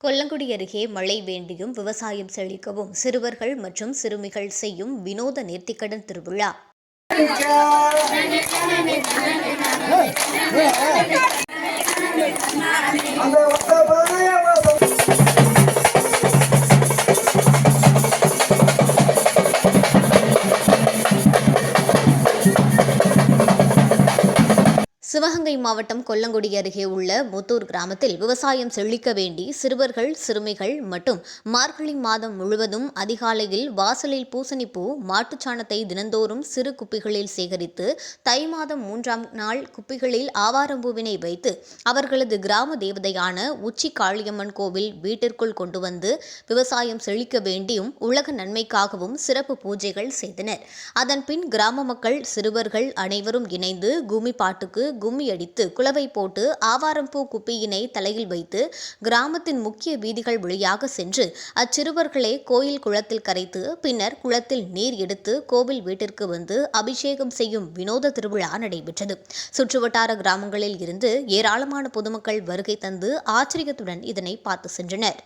கொல்லங்குடி அருகே மழை வேண்டியும் விவசாயம் செழிக்கவும் சிறுவர்கள் மற்றும் சிறுமிகள் செய்யும் வினோத நேர்த்திக்கடன் திருவிழா. சிவகங்கை மாவட்டம் கொல்லங்குடி அருகே உள்ள முத்தூர் கிராமத்தில் விவசாயம் செழிக்க வேண்டி சிறுவர்கள் சிறுமிகள் மற்றும் மார்கழி மாதம் முழுவதும் அதிகாலையில் வாசலில் பூசணிப்பூ மாட்டுச்சாணத்தை தினந்தோறும் சிறு குப்பிகளில் சேகரித்து தை மாதம் 3ஆம் நாள் குப்பிகளில் ஆவாரம்பூவினை வைத்து அவர்களது கிராம தேவதையான உச்சி காளியம்மன் கோவில் வீட்டிற்குள் கொண்டு வந்து விவசாயம் செழிக்க வேண்டியும் உலக நன்மைக்காகவும் சிறப்பு பூஜைகள் செய்தனர். அதன்பின் கிராம மக்கள் சிறுவர்கள் அனைவரும் இணைந்து கும்மி பாட்டுக்கு கும்மி அடித்து குலவை போட்டு ஆவாரம்பூ குப்பியினை தலையில் வைத்து கிராமத்தின் முக்கிய வீதிகள் வழியாக சென்று அச்சிறுவர்களை கோயில் குளத்தில் கரைத்து பின்னர் குளத்தில் நீர் எடுத்து கோவில் வீட்டிற்கு வந்து அபிஷேகம் செய்யும் வினோத திருவிழா நடைபெற்றது. சுற்றுவட்டார கிராமங்களில் இருந்து ஏராளமான பொதுமக்கள் வருகை தந்து ஆச்சரியத்துடன் இதனை பார்த்து சென்றனர்.